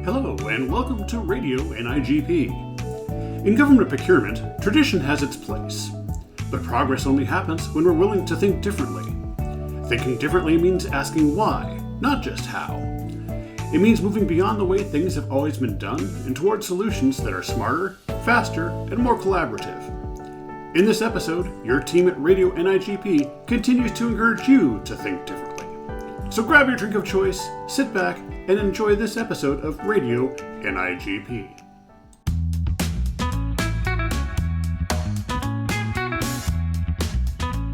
Hello, and welcome to Radio NIGP. In government procurement, tradition has its place. But progress only happens when we're willing to think differently. Thinking differently means asking why, not just how. It means moving beyond the way things have always been done and towards solutions that are smarter, faster, and more collaborative. In this episode, your team at Radio NIGP continues to encourage you to think differently. So grab your drink of choice, sit back, and enjoy this episode of Radio NIGP.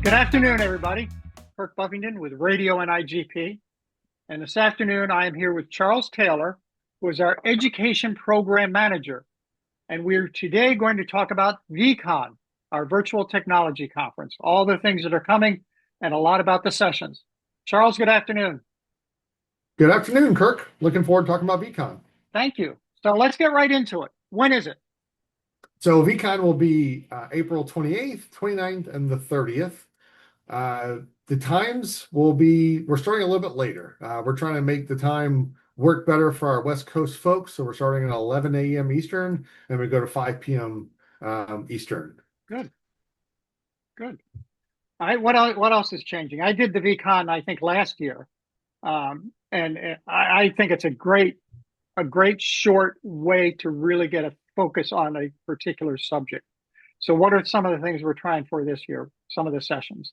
Good afternoon, everybody. Kirk Buffington with Radio NIGP. And this afternoon, I am here with Charles Taylor, who is our Education Program Manager. And we're today going to talk about VCon, our virtual technology conference, all the things that are coming, and a lot about the sessions. Charles, good afternoon. Good afternoon, Kirk. Looking forward to talking about VCon. Thank you. So let's get right into it. When is it? So VCon will be April 28th, 29th, and the 30th. The times will be, we're starting a little bit later. We're trying to make the time work better for our West Coast folks. So we're starting at 11 a.m. Eastern, and we go to 5 p.m. Eastern. Good. What else is changing? I did the VCon, I think, last year. And I think it's a great short way to really get a focus on a particular subject. So what are some of the things we're trying for this year, some of the sessions?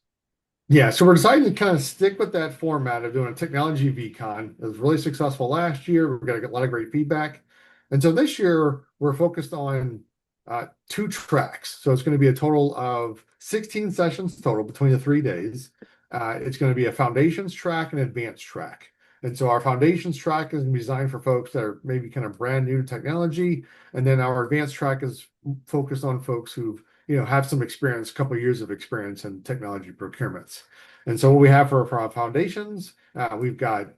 Yeah, so we're deciding to kind of stick with that format of doing a technology VCon. It was really successful last year. We've got a lot of great feedback. And so this year, we're focused on 2 tracks. So it's going to be a total of 16 sessions total between the 3 days. It's going to be a foundations track and advanced track. And so our foundations track is designed for folks that are maybe kind of brand new to technology. And then our advanced track is focused on folks who've, have some experience, a couple of years of experience in technology procurements. And so what we have for our foundations, we've got,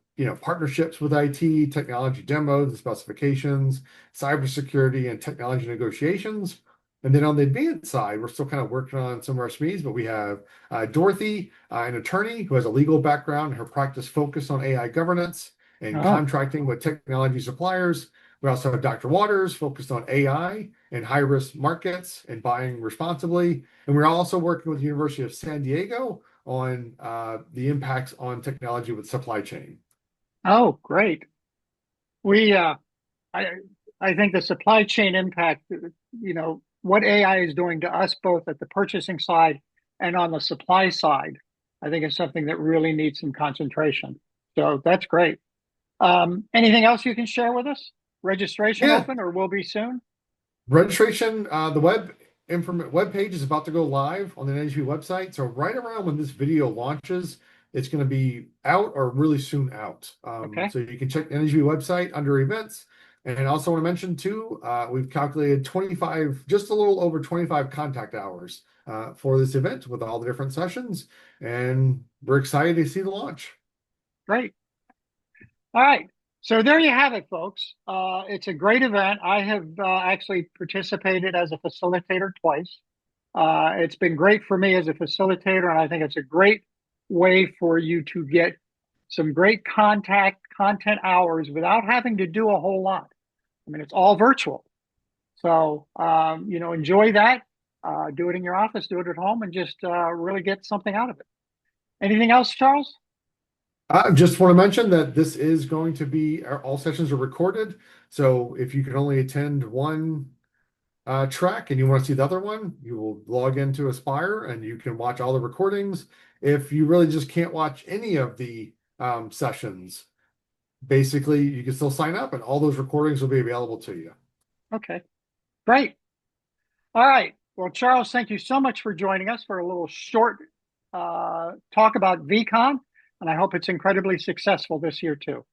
partnerships with IT, technology demos and specifications, cybersecurity and technology negotiations. And then on the advanced side, we're still kind of working on some of our SMEs, but we have Dorothy, an attorney who has a legal background. Her practice focused on AI governance and contracting with technology suppliers. We also have Dr. Waters, focused on AI and high-risk markets and buying responsibly. And we're also working with the University of San Diego on the impacts on technology with supply chain. Oh, great. I think the supply chain impact, what AI is doing to us both at the purchasing side and on the supply side, I think is something that really needs some concentration. So that's great. Anything else you can share with us? Registration open or will be soon? Registration, the web page is about to go live on the NIGP website. So right around when this video launches, it's going to be out or really soon out. So you can check the NIGP website under events. And I also want to mention too, we've calculated just a little over 25 contact hours for this event with all the different sessions. And we're excited to see the launch. Great. All right. So there you have it, folks. It's a great event. I have actually participated as a facilitator twice. It's been great for me as a facilitator, and I think it's a great way for you to get some great content hours without having to do a whole lot. I mean, it's all virtual. So, enjoy that. Do it in your office, do it at home, and just really get something out of it. Anything else, Charles? I just want to mention that this is going to be, all sessions are recorded. So if you can only attend one track and you want to see the other one, you will log into Aspire and you can watch all the recordings. If you really just can't watch any of the sessions, basically you can still sign up and all those recordings will be available to you. Okay, great. All right. Well, Charles, thank you so much for joining us for a little short talk about VCon. And I hope it's incredibly successful this year too.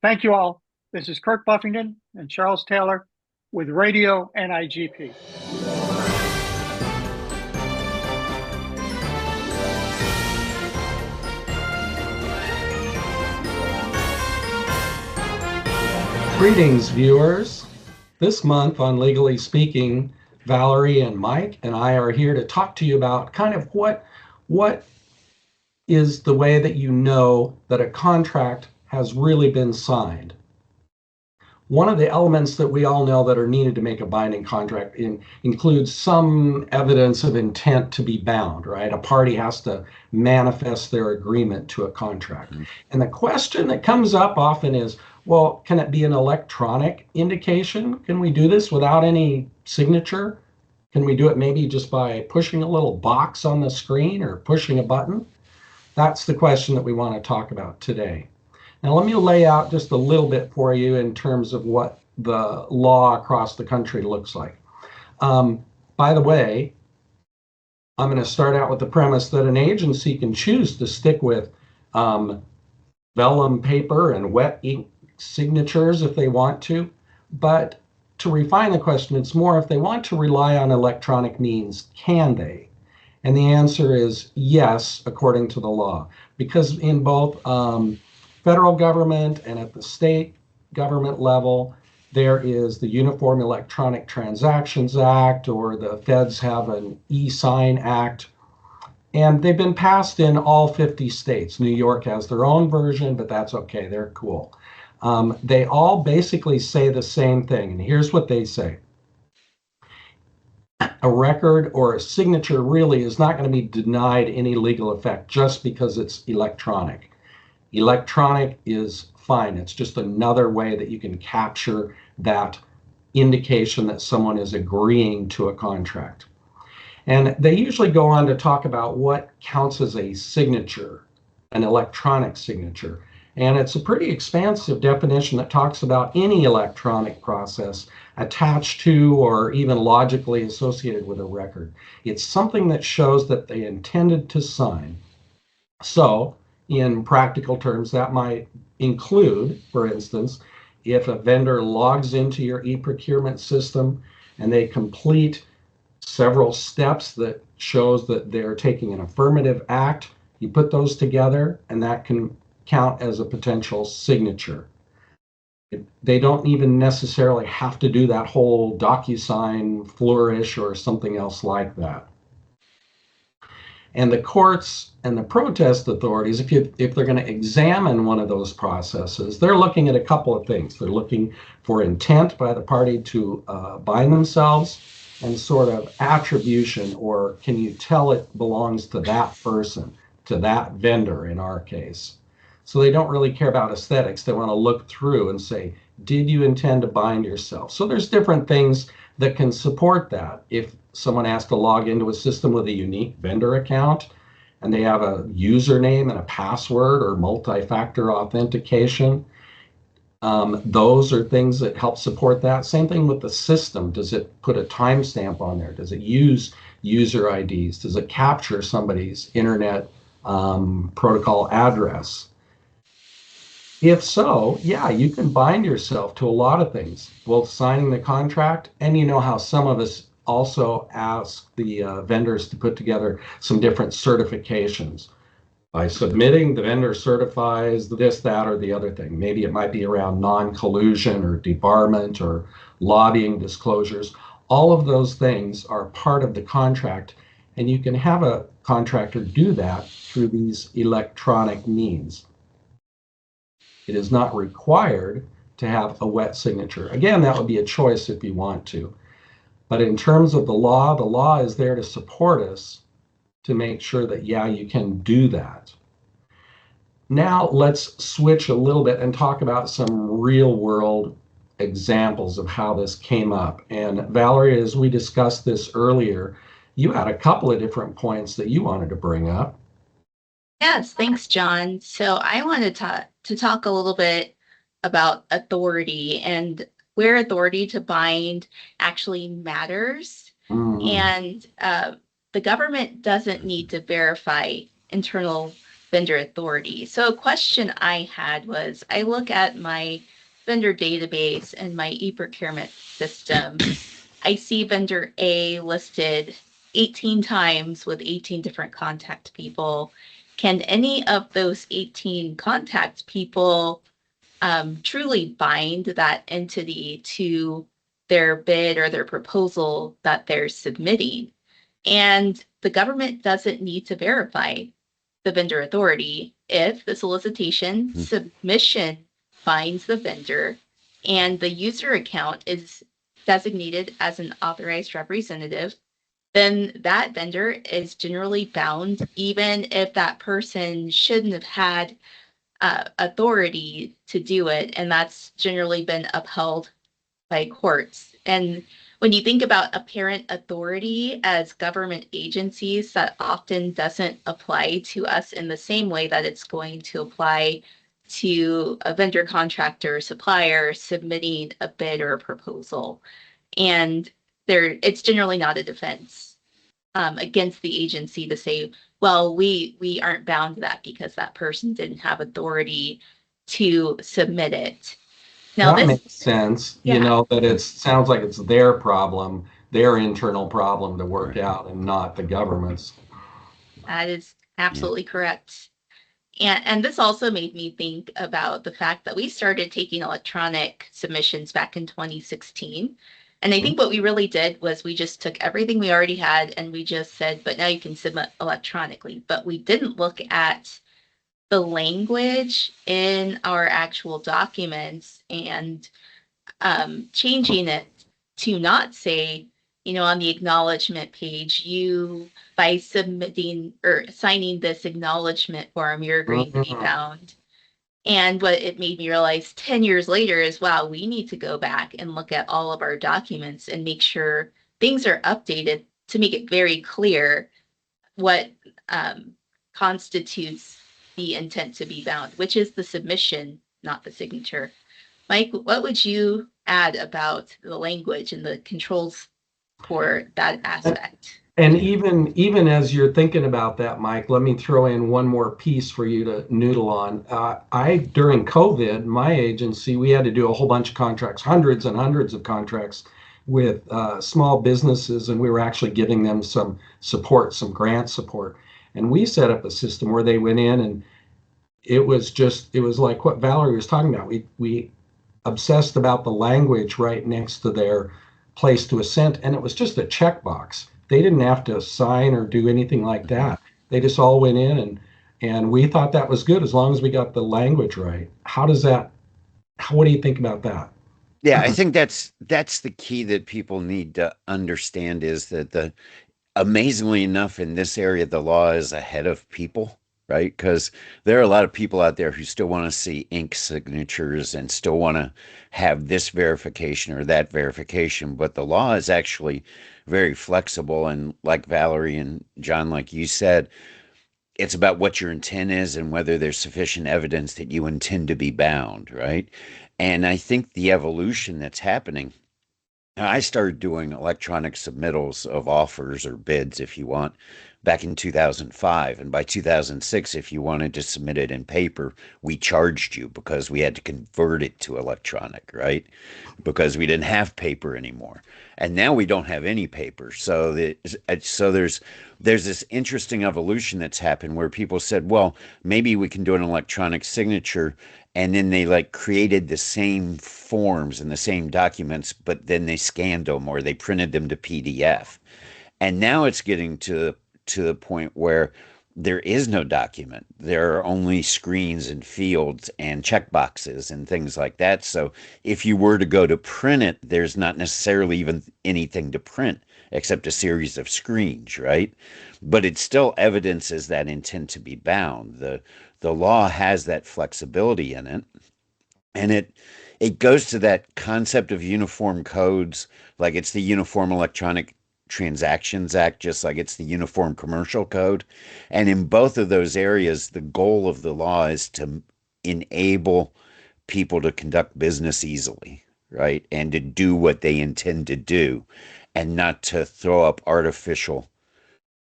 Thank you all. This is Kirk Buffington and Charles Taylor with Radio NIGP. Greetings, viewers. This month on Legally Speaking, Valerie and Mike and I are here to talk to you about kind of what is the way that you know that a contract has really been signed. one of the elements that we all know that are needed to make a binding contract includes some evidence of intent to be bound, right? A party has to manifest their agreement to a contract. And the question that comes up often is, well, can it be an electronic indication? Can we do this without any signature? Can we do it maybe just by pushing a little box on the screen or pushing a button? That's the question that we want to talk about today. Now, let me lay out just a little bit for you in terms of what the law across the country looks like. By the way, I'm going to start out with the premise that an agency can choose to stick with vellum paper and wet ink signatures if they want to, but to refine the question, it's more if they want to rely on electronic means, can they? And the answer is yes, according to the law, because in both federal government and at the state government level, there is the Uniform Electronic Transactions Act, or the feds have an e-sign act, and they've been passed in all 50 states. New York has their own version, but that's okay, they're cool. They all basically say the same thing, and here's what they say. A record or a signature really is not going to be denied any legal effect just because it's electronic. Electronic is fine. It's just another way that you can capture that indication that someone is agreeing to a contract. And they usually go on to talk about what counts as a signature, an electronic signature. And it's a pretty expansive definition that talks about any electronic process attached to or even logically associated with a record. It's something that shows that they intended to sign. So, in practical terms, that might include, for instance, if a vendor logs into your e-procurement system and they complete several steps that shows that they're taking an affirmative act, you put those together and that can count as a potential signature. They don't even necessarily have to do that whole DocuSign flourish or something else like that. And the courts and the protest authorities, if they're going to examine one of those processes, they're looking at a couple of things. They're looking for intent by the party to bind themselves, and sort of attribution, or can you tell it belongs to that person, to that vendor in our case. So they don't really care about aesthetics. They want to look through and say, did you intend to bind yourself? So there's different things that can support that. If someone has to log into a system with a unique vendor account and they have a username and a password or multi-factor authentication, those are things that help support that. Same thing with the system. Does it put a timestamp on there? Does it use user IDs? Does it capture somebody's internet protocol address? If so, yeah, you can bind yourself to a lot of things, both signing the contract, and you know how some of us also ask the vendors to put together some different certifications. By submitting, the vendor certifies this, that, or the other thing. Maybe it might be around non-collusion or debarment or lobbying disclosures. All of those things are part of the contract, and you can have a contractor do that through these electronic means. It is not required to have a wet signature. Again, that would be a choice if you want to. But in terms of the law is there to support us to make sure that, yeah, you can do that. Now let's switch a little bit and talk about some real world examples of how this came up. And Valerie, as we discussed this earlier, you had a couple of different points that you wanted to bring up. Yes, thanks, John. So I wanted to talk a little bit about authority and where authority to bind actually matters. And the government doesn't need to verify internal vendor authority. So a question I had was, I look at my vendor database and my e-procurement system. I see vendor A listed 18 times with 18 different contact people. Can any of those 18 contact people truly bind that entity to their bid or their proposal that they're submitting? And the government doesn't need to verify the vendor authority if the solicitation submission binds the vendor and the user account is designated as an authorized representative, then that vendor is generally bound, even if that person shouldn't have had authority to do it. And that's generally been upheld by courts. And when you think about apparent authority as government agencies, that often doesn't apply to us in the same way that it's going to apply to a vendor, contractor, or supplier submitting a bid or a proposal. And it's generally not a defense against the agency to say, well, we aren't bound to that because that person didn't have authority to submit it. Now, That this, makes sense, yeah, that it sounds like it's their problem, their internal problem to work Right. out and not the government's. that is Yeah. absolutely correct. And this also made me think about the fact that we started taking electronic submissions back in 2016. And I think what we really did was we just took everything we already had and we just said, but now you can submit electronically. But we didn't look at the language in our actual documents and changing it to not say, on the acknowledgement page, you, by submitting or signing this acknowledgement form, you're agreeing to be Mhm. bound. And what it made me realize 10 years later is, wow, we need to go back and look at all of our documents and make sure things are updated to make it very clear what constitutes the intent to be bound, which is the submission, not the signature. Mike, what would you add about the language and the controls for that aspect? And even as you're thinking about that, Mike, let me throw in one more piece for you to noodle on. During COVID, my agency, we had to do a whole bunch of contracts, hundreds and hundreds of contracts with small businesses, and we were actually giving them some support, some grant support. And we set up a system where they went in, and it was like what Valerie was talking about. We obsessed about the language right next to their place to assent, and it was just a checkbox. They didn't have to sign or do anything like that. They just all went in, and we thought that was good as long as we got the language right. What do you think about that? Yeah, I think that's the key that people need to understand is that the amazingly enough in this area the law is ahead of people, right? Because there are a lot of people out there who still want to see ink signatures and still want to have this verification or that verification, but the law is actually very flexible. And like Valerie and John, like you said, it's about what your intent is and whether there's sufficient evidence that you intend to be bound, right? And I think the evolution that's happening, I started doing electronic submittals of offers or bids, if you want, back in 2005. And by 2006, if you wanted to submit it in paper, we charged you because we had to convert it to electronic, right? Because we didn't have paper anymore. And now we don't have any paper. So there's this interesting evolution that's happened where people said, well, maybe we can do an electronic signature, and then they like created the same forms and the same documents, but then they scanned them or they printed them to PDF. And now it's getting to the point where there is no document. There are only screens and fields and checkboxes and things like that. So if you were to go to print it, there's not necessarily even anything to print except a series of screens, right? But it still evidences that intent to be bound. The law has that flexibility in it, and it goes to that concept of uniform codes, like it's the Uniform Electronic Transactions Act, just like it's the Uniform Commercial Code. And in both of those areas, the goal of the law is to enable people to conduct business easily, right? And to do what they intend to do and not to throw up artificial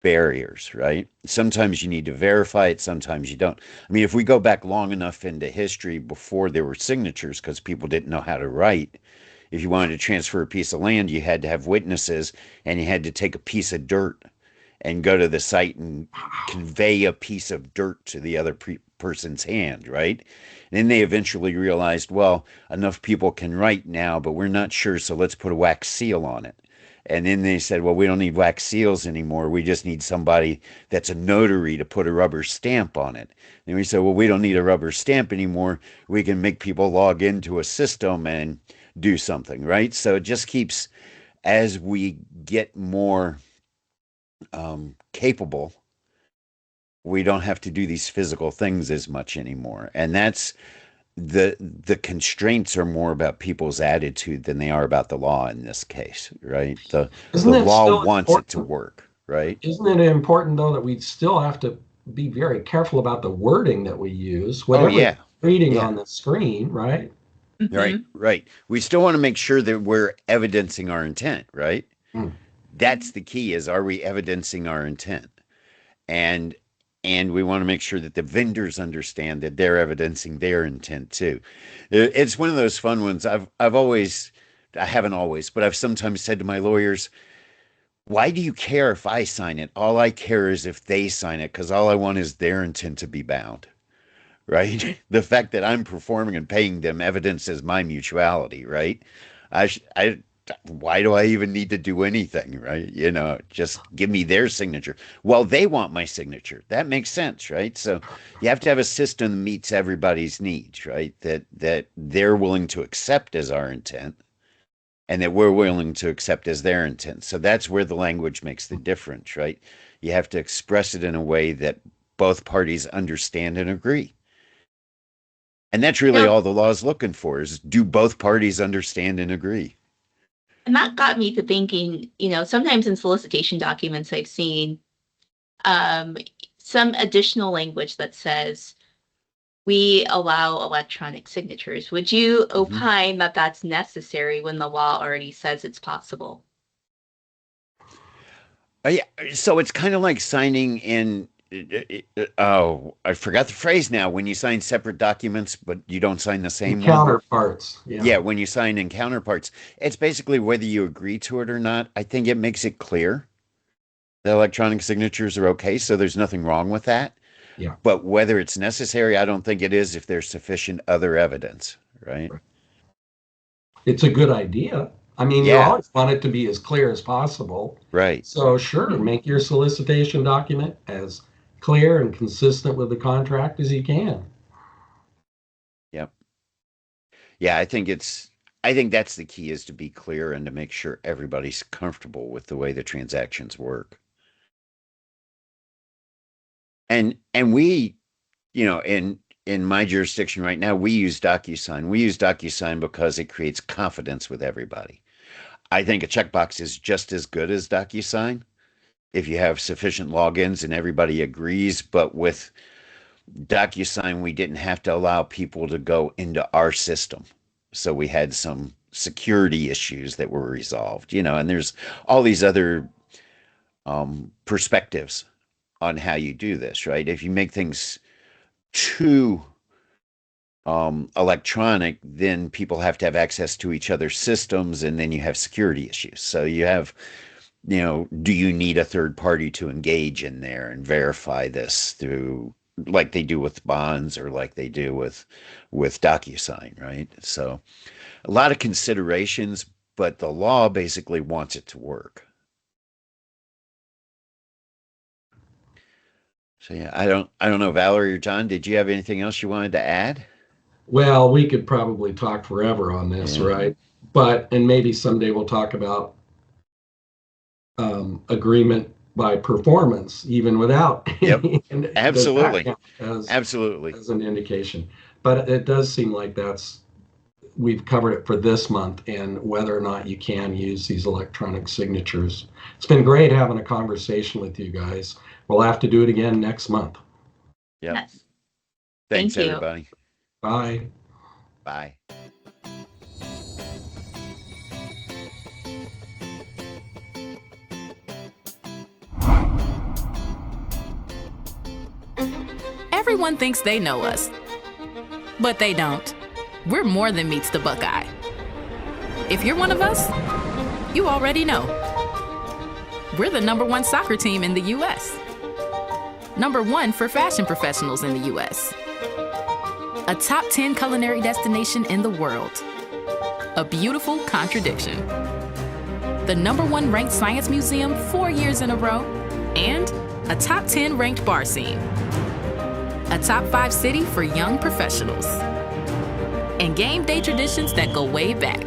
barriers, right? Sometimes you need to verify it, sometimes you don't. I mean, if we go back long enough into history before there were signatures because people didn't know how to write, if you wanted to transfer a piece of land, you had to have witnesses and you had to take a piece of dirt and go to the site and convey a piece of dirt to the other person's hand, right? And then they eventually realized, well, enough people can write now, but we're not sure, so let's put a wax seal on it. And then they said, well, we don't need wax seals anymore. We just need somebody that's a notary to put a rubber stamp on it. And we said, well, we don't need a rubber stamp anymore. We can make people log into a system and do something, right? So it just keeps, as we get more capable, we don't have to do these physical things as much anymore. And that's the constraints are more about people's attitude than they are about the law in this case, right? The law wants it to work, right? Isn't it important though that we still have to be very careful about the wording that we use, whatever we're reading on the screen, right? Right. We still want to make sure that we're evidencing our intent, right? That's the key, is, are we evidencing our intent? And we want to make sure that the vendors understand that they're evidencing their intent too. It's one of those fun ones. I haven't always, but I've sometimes said to my lawyers, why do you care if I sign it? All I care is if they sign it, because all I want is their intent to be bound, right? The fact that I'm performing and paying them evidences my mutuality, right? Why do I even need to do anything, right? Just give me their signature. Well, they want my signature. That makes sense, right? So you have to have a system that meets everybody's needs, right? That they're willing to accept as our intent, and that we're willing to accept as their intent. So that's where the language makes the difference, right? You have to express it in a way that both parties understand and agree. And that's really all the law is looking for, is, do both parties understand and agree? And that got me to thinking, sometimes in solicitation documents, I've seen some additional language that says, we allow electronic signatures. Would you opine that that's necessary when the law already says it's possible? Yeah. So it's kind of like signing in. Oh, I forgot the phrase now. When you sign separate documents, but you don't sign the same one. Counterparts. Yeah, when you sign in counterparts, it's basically whether you agree to it or not. I think it makes it clear that electronic signatures are okay, so there's nothing wrong with that. Yeah. But whether it's necessary, I don't think it is if there's sufficient other evidence, right? It's a good idea. I mean, you always want it to be as clear as possible. Right. So sure, make your solicitation document as clear and consistent with the contract as you can. Yep. Yeah, I think that's the key, is to be clear and to make sure everybody's comfortable with the way the transactions work. And we, in my jurisdiction right now, we use DocuSign. We use DocuSign because it creates confidence with everybody. I think a checkbox is just as good as DocuSign if you have sufficient logins and everybody agrees. But with DocuSign, we didn't have to allow people to go into our system. So we had some security issues that were resolved, and there's all these other perspectives on how you do this, right? If you make things too electronic, then people have to have access to each other's systems, and then you have security issues. So you have, do you need a third party to engage in there and verify this through, like they do with bonds or like they do with DocuSign, right? So a lot of considerations, but the law basically wants it to work. So yeah, I don't know, Valerie or John, did you have anything else you wanted to add? Well, we could probably talk forever on this, right? And maybe someday we'll talk about agreement by performance, even without. Absolutely. Absolutely. As an indication. But it does seem like we've covered it for this month, and whether or not you can use these electronic signatures. It's been great having a conversation with you guys. We'll have to do it again next month. Yep. Yes. Thanks, Thank you. everybody. Bye. Bye. Everyone thinks they know us, but they don't. We're more than meets the Buckeye. If you're one of us, you already know. We're the #1 soccer team in the U.S. #1 for fashion professionals in the U.S. A top 10 culinary destination in the world. A beautiful contradiction. the #1 ranked science museum 4 years in a row, and a top 10 ranked bar scene. A top 5 city for young professionals. And game day traditions that go way back.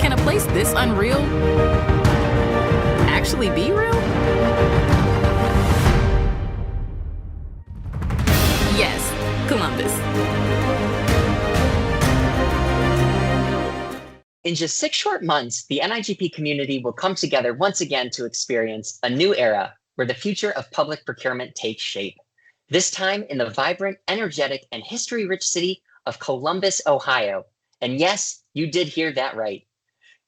Can a place this unreal actually be real? Yes, Columbus. In just 6 short months, the NIGP community will come together once again to experience a new era where the future of public procurement takes shape. This time in the vibrant, energetic, and history-rich city of Columbus, Ohio. And yes, you did hear that right.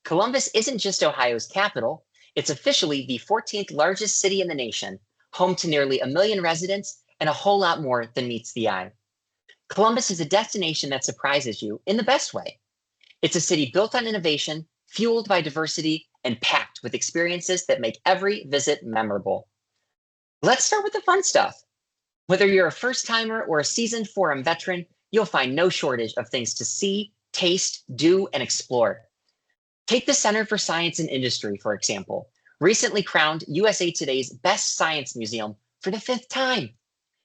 Columbus isn't just Ohio's capital, it's officially the 14th largest city in the nation, home to nearly 1 million residents and a whole lot more than meets the eye. Columbus is a destination that surprises you in the best way. It's a city built on innovation, fueled by diversity, and packed with experiences that make every visit memorable. Let's start with the fun stuff. Whether you're a first-timer or a seasoned forum veteran, you'll find no shortage of things to see, taste, do, and explore. Take the Center for Science and Industry, for example, recently crowned USA Today's Best Science Museum for the 5th time.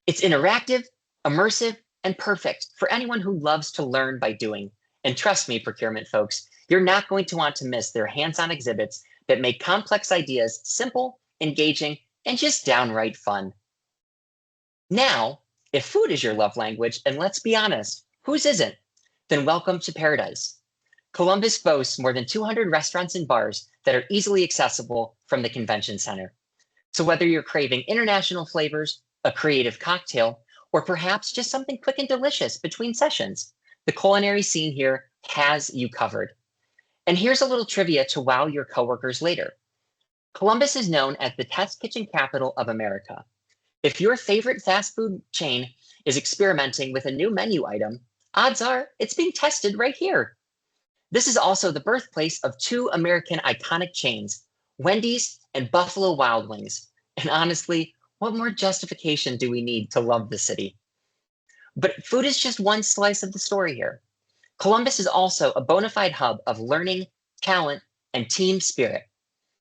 It's interactive, immersive, and perfect for anyone who loves to learn by doing. And trust me, procurement folks, you're not going to want to miss their hands-on exhibits that make complex ideas simple, engaging, and just downright fun. Now, if food is your love language, and let's be honest, whose isn't? Then welcome to paradise. Columbus boasts more than 200 restaurants and bars that are easily accessible from the convention center. So whether you're craving international flavors, a creative cocktail, or perhaps just something quick and delicious between sessions, the culinary scene here has you covered. And here's a little trivia to wow your coworkers later. Columbus is known as the test kitchen capital of America. If your favorite fast food chain is experimenting with a new menu item, odds are it's being tested right here. This is also the birthplace of 2 American iconic chains, Wendy's and Buffalo Wild Wings. And honestly, what more justification do we need to love the city? But food is just one slice of the story here. Columbus is also a bona fide hub of learning, talent, and team spirit.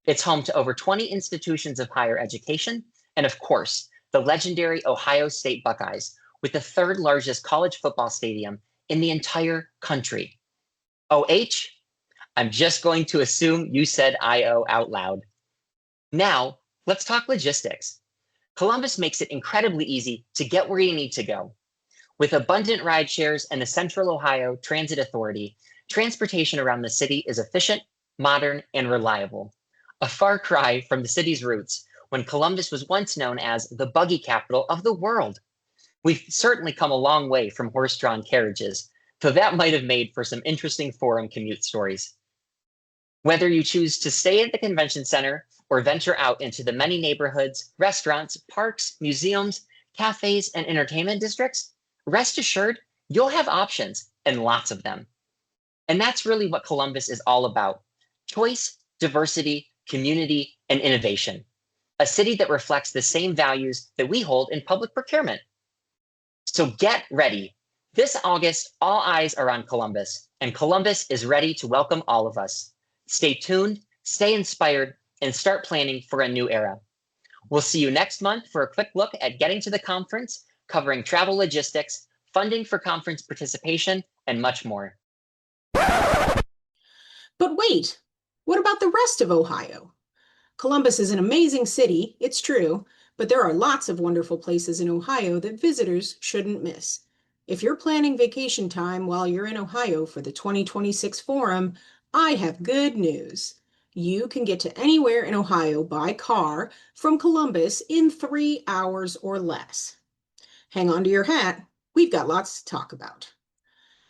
It's home to over 20 institutions of higher education, and of course, the legendary Ohio State Buckeyes, with the 3rd largest college football stadium in the entire country. OH? I'm just going to assume you said IO out loud. Now, let's talk logistics. Columbus makes it incredibly easy to get where you need to go. With abundant ride shares and the Central Ohio Transit Authority, transportation around the city is efficient, modern, and reliable. A far cry from the city's roots, when Columbus was once known as the buggy capital of the world. We've certainly come a long way from horse-drawn carriages, though that might have made for some interesting forum commute stories. Whether you choose to stay at the convention center or venture out into the many neighborhoods, restaurants, parks, museums, cafes, and entertainment districts, rest assured, you'll have options, and lots of them. And that's really what Columbus is all about: choice, diversity, community, and innovation. A city that reflects the same values that we hold in public procurement. So get ready. This August, all eyes are on Columbus, and Columbus is ready to welcome all of us. Stay tuned, stay inspired, and start planning for a new era. We'll see you next month for a quick look at getting to the conference, covering travel logistics, funding for conference participation, and much more. But wait, what about the rest of Ohio? Columbus is an amazing city, it's true, but there are lots of wonderful places in Ohio that visitors shouldn't miss. If you're planning vacation time while you're in Ohio for the 2026 Forum, I have good news. You can get to anywhere in Ohio by car from Columbus in 3 hours or less. Hang on to your hat, we've got lots to talk about.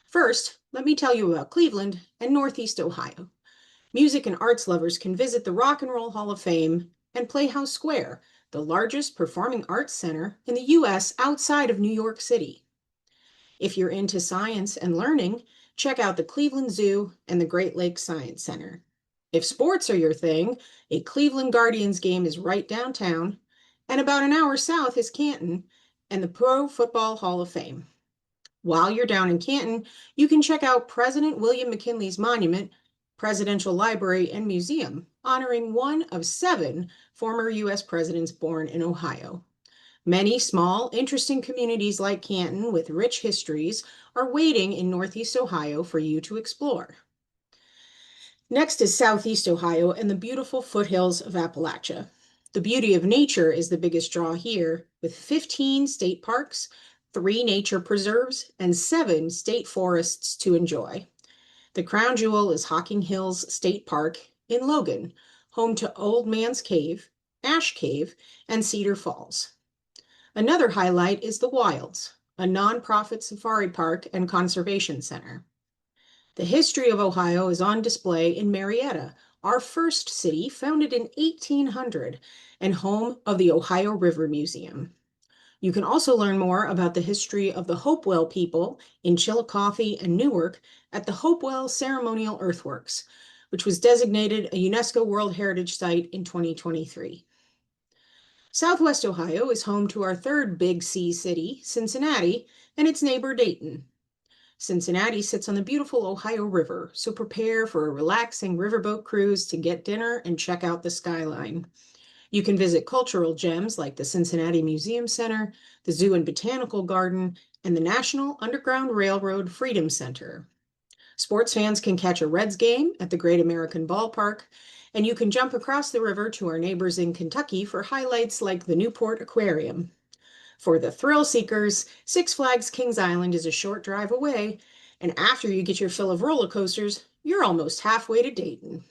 First, let me tell you about Cleveland and Northeast Ohio. Music and arts lovers can visit the Rock and Roll Hall of Fame and Playhouse Square, the largest performing arts center in the U.S. outside of New York City. If you're into science and learning, check out the Cleveland Zoo and the Great Lakes Science Center. If sports are your thing, a Cleveland Guardians game is right downtown, and about an hour south is Canton and the Pro Football Hall of Fame. While you're down in Canton, you can check out President William McKinley's monument Presidential Library and Museum, honoring one of 7 former U.S. presidents born in Ohio. Many small, interesting communities like Canton with rich histories are waiting in Northeast Ohio for you to explore. Next is Southeast Ohio and the beautiful foothills of Appalachia. The beauty of nature is the biggest draw here, with 15 state parks, 3 nature preserves, and 7 state forests to enjoy. The crown jewel is Hocking Hills State Park in Logan, home to Old Man's Cave, Ash Cave, and Cedar Falls. Another highlight is the Wilds, a nonprofit safari park and conservation center. The history of Ohio is on display in Marietta, our first city founded in 1800 and home of the Ohio River Museum. You can also learn more about the history of the Hopewell people in Chillicothe and Newark at the Hopewell Ceremonial Earthworks, which was designated a UNESCO World Heritage Site in 2023. Southwest Ohio is home to our third Big C city, Cincinnati, and its neighbor Dayton. Cincinnati sits on the beautiful Ohio River, so prepare for a relaxing riverboat cruise to get dinner and check out the skyline. You can visit cultural gems like the Cincinnati Museum Center, the Zoo and Botanical Garden, and the National Underground Railroad Freedom Center. Sports fans can catch a Reds game at the Great American Ballpark, and you can jump across the river to our neighbors in Kentucky for highlights like the Newport Aquarium. For the thrill seekers, Six Flags Kings Island is a short drive away, and after you get your fill of roller coasters, you're almost halfway to Dayton.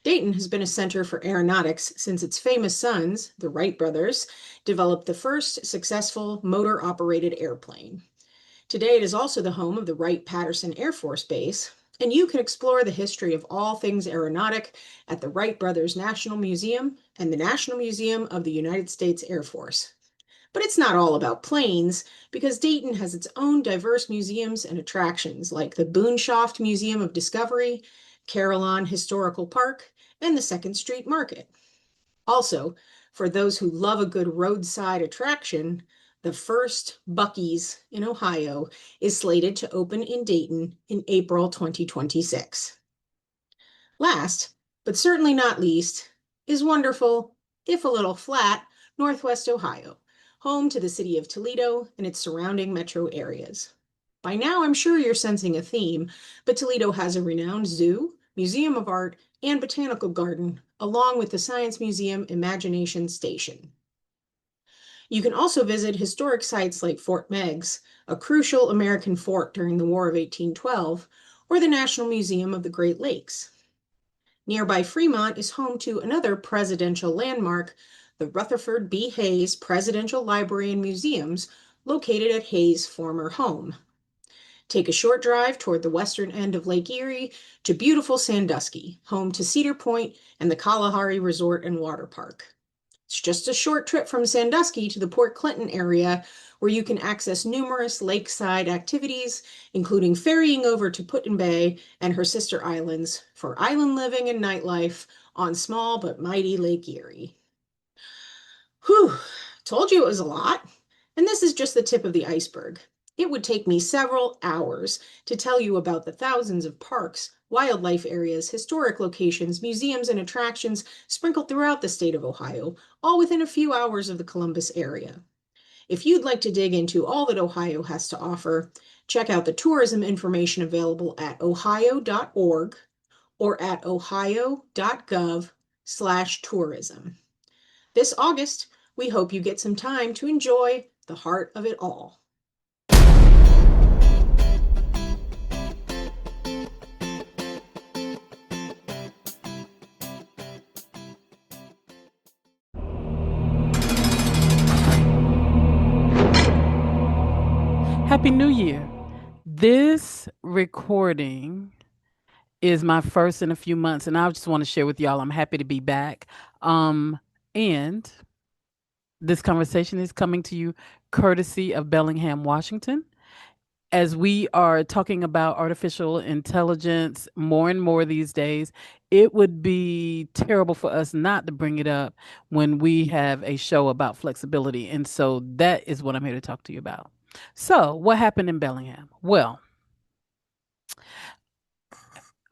Dayton has been a center for aeronautics since its famous sons, the Wright brothers, developed the first successful motor-operated airplane. Today, it is also the home of the Wright-Patterson Air Force Base, and you can explore the history of all things aeronautic at the Wright Brothers National Museum and the National Museum of the United States Air Force. But it's not all about planes, because Dayton has its own diverse museums and attractions like the Boonshoft Museum of Discovery, Carillon Historical Park, and the Second Street Market. Also, for those who love a good roadside attraction, the first Buc-ee's in Ohio is slated to open in Dayton in April 2026. Last, but certainly not least, is wonderful, if a little flat, Northwest Ohio, home to the city of Toledo and its surrounding metro areas. By now, I'm sure you're sensing a theme, but Toledo has a renowned zoo, museum of art, and botanical garden, along with the Science Museum Imagination Station. You can also visit historic sites like Fort Meigs, a crucial American fort during the War of 1812, or the National Museum of the Great Lakes. Nearby Fremont is home to another presidential landmark, the Rutherford B. Hayes Presidential Library and Museums, located at Hayes' former home. Take a short drive toward the western end of Lake Erie to beautiful Sandusky, home to Cedar Point and the Kalahari Resort and Water Park. It's just a short trip from Sandusky to the Port Clinton area, where you can access numerous lakeside activities, including ferrying over to Put-in-Bay and her sister islands for island living and nightlife on small but mighty Lake Erie. Whew, told you it was a lot. And this is just the tip of the iceberg. It would take me several hours to tell you about the thousands of parks, wildlife areas, historic locations, museums, and attractions sprinkled throughout the state of Ohio, all within a few hours of the Columbus area. If you'd like to dig into all that Ohio has to offer, check out the tourism information available at ohio.org or at ohio.gov/tourism. This August, we hope you get some time to enjoy the heart of it all. Happy New Year. This recording is my first in a few months, and I just want to share with y'all I'm happy to be back. And this conversation is coming to you courtesy of Bellingham, Washington. As we are talking about artificial intelligence more and more these days, it would be terrible for us not to bring it up when we have a show about flexibility. And so that is what I'm here to talk to you about. So what happened in Bellingham? Well,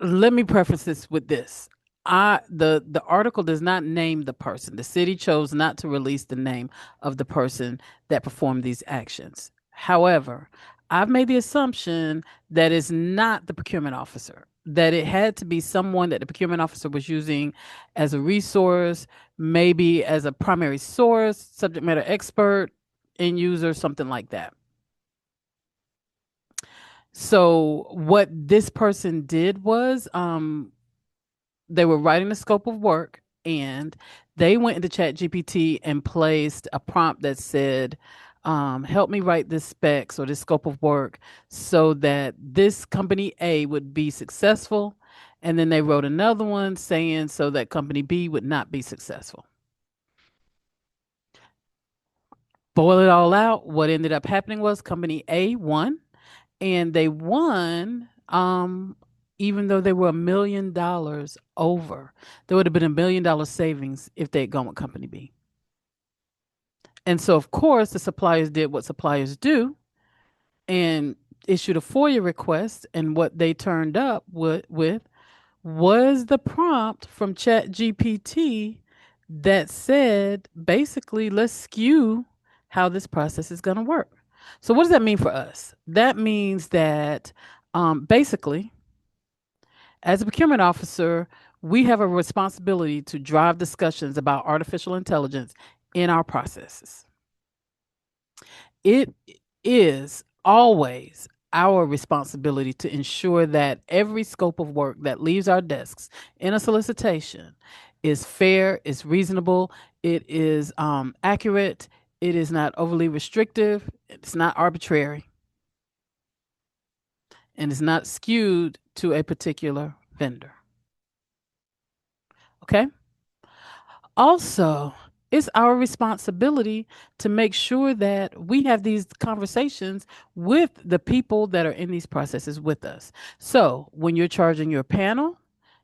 let me preface this with this. The article does not name the person. The city chose not to release the name of the person that performed these actions. However, I've made the assumption that it's not the procurement officer, that it had to be someone that the procurement officer was using as a resource, maybe as a primary source, subject matter expert, end user, something like that. So what this person did was they were writing the scope of work, and they went into ChatGPT and placed a prompt that said, help me write this specs or this scope of work so that this company A would be successful. And then they wrote another one saying so that company B would not be successful. Boil it all out. What ended up happening was company A won, and they won even though they were $1 million over. There would have been $1 million savings if they had gone with company B. And so, of course, the suppliers did what suppliers do and issued a FOIA request. And what they turned up with was the prompt from ChatGPT that said, basically, let's skew how this process is going to work. So what does that mean for us? That means that basically, as a procurement officer, we have a responsibility to drive discussions about artificial intelligence in our processes. It is always our responsibility to ensure that every scope of work that leaves our desks in a solicitation is fair, is reasonable, it is accurate, it is not overly restrictive, it's not arbitrary, and it's not skewed to a particular vendor. Okay? Also, it's our responsibility to make sure that we have these conversations with the people that are in these processes with us. So when you're charging your panel,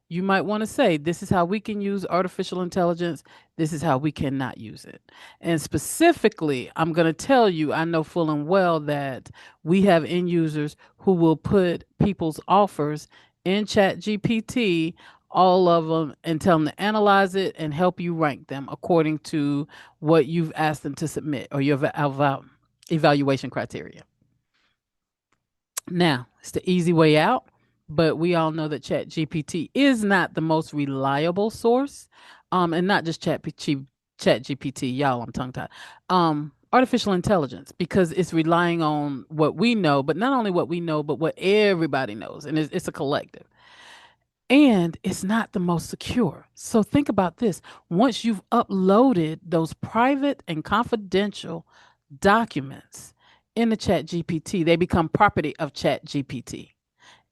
you might want to say, this is how we can use artificial intelligence. This is how we cannot use it. And specifically, I'm going to tell you, I know full and well that we have end users who will put people's offers in ChatGPT, all of them, and tell them to analyze it and help you rank them according to what you've asked them to submit or your evaluation criteria. Now, it's the easy way out, but we all know that ChatGPT is not the most reliable source, and not just ChatGPT, y'all, I'm tongue-tied. Artificial intelligence, because it's relying on what we know, but not only what we know, but what everybody knows, and it's a collective. And it's not the most secure. So think about this. Once you've uploaded those private and confidential documents in the ChatGPT, they become property of ChatGPT.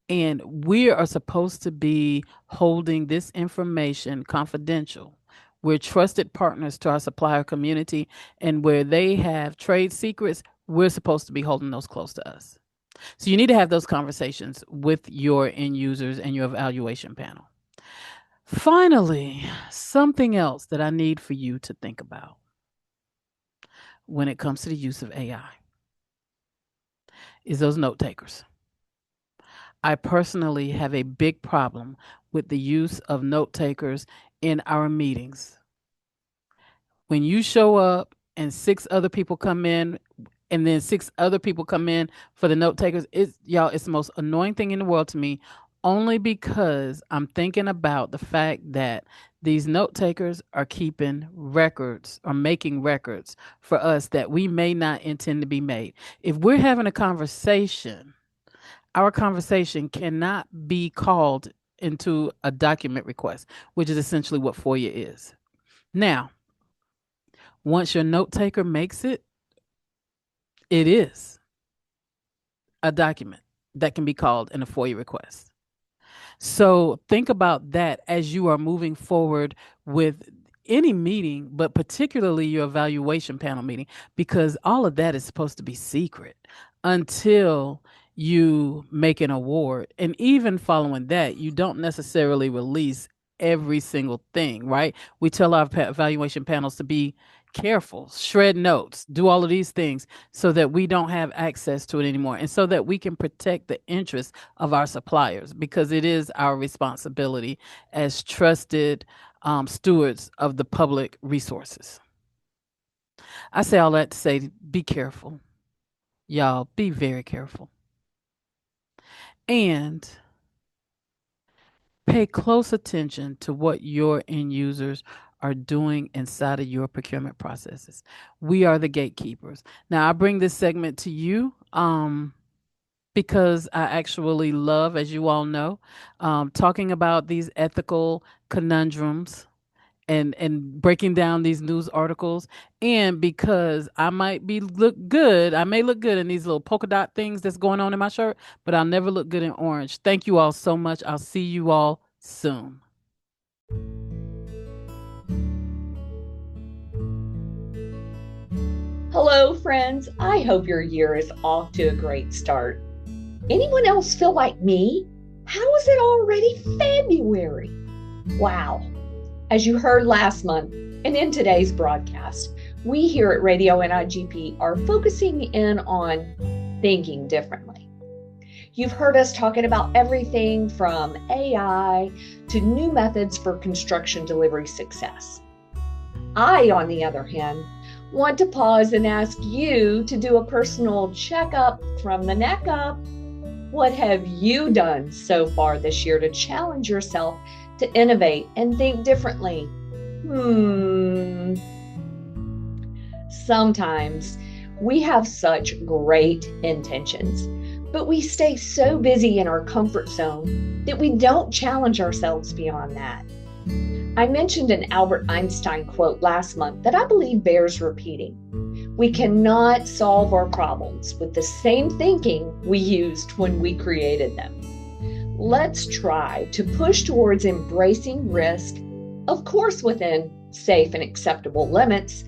And we are supposed to be holding this information confidential. We're trusted partners to our supplier community, and where they have trade secrets, we're supposed to be holding those close to us. So you need to have those conversations with your end users and your evaluation panel. Finally, something else that I need for you to think about when it comes to the use of AI is those note takers. I personally have a big problem with the use of note takers in our meetings. When you show up and 6 other people come in, and then 6 other people come in for the note takers, it's the most annoying thing in the world to me, only because I'm thinking about the fact that these note takers are keeping records or making records for us that we may not intend to be made. If we're having a conversation, our conversation cannot be called into a document request, which is essentially what FOIA is. Now, once your note taker makes it, it is a document that can be called in a FOIA request. So think about that as you are moving forward with any meeting, but particularly your evaluation panel meeting, because all of that is supposed to be secret until you make an award. And even following that, you don't necessarily release every single thing, right? We tell our evaluation panels to be careful, shred notes, do all of these things so that we don't have access to it anymore, and so that we can protect the interests of our suppliers, because it is our responsibility as trusted stewards of the public resources. I say all that to say, be careful. Y'all, be very careful. And pay close attention to what your end users are doing inside of your procurement processes. We are the gatekeepers. Now, I bring this segment to you because I actually love, as you all know, talking about these ethical conundrums and breaking down these news articles, and because I may look good in these little polka dot things that's going on in my shirt, but I'll never look good in orange. Thank you all so much. I'll see you all soon. Hello, friends. I hope your year is off to a great start. Anyone else feel like me? How is it already February? Wow. As you heard last month and in today's broadcast, we here at Radio NIGP are focusing in on thinking differently. You've heard us talking about everything from AI to new methods for construction delivery success. I, on the other hand, want to pause and ask you to do a personal checkup from the neck up. What have you done so far this year to challenge yourself to innovate and think differently? Sometimes we have such great intentions, but we stay so busy in our comfort zone that we don't challenge ourselves beyond that. I mentioned an Albert Einstein quote last month that I believe bears repeating. We cannot solve our problems with the same thinking we used when we created them. Let's try to push towards embracing risk, of course within safe and acceptable limits.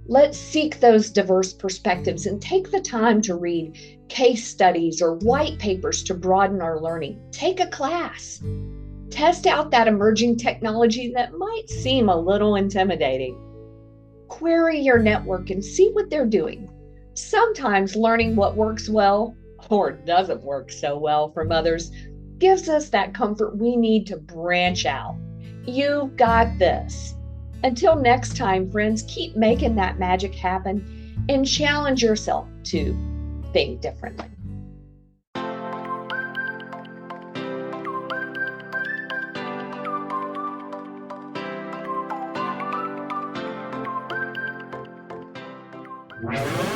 Let's seek those diverse perspectives and take the time to read case studies or white papers to broaden our learning. Take a class. Test out that emerging technology that might seem a little intimidating. Query your network and see what they're doing. Sometimes learning what works well or doesn't work so well from others gives us that comfort we need to branch out. You've got this. Until next time, friends, keep making that magic happen and challenge yourself to think differently. Right.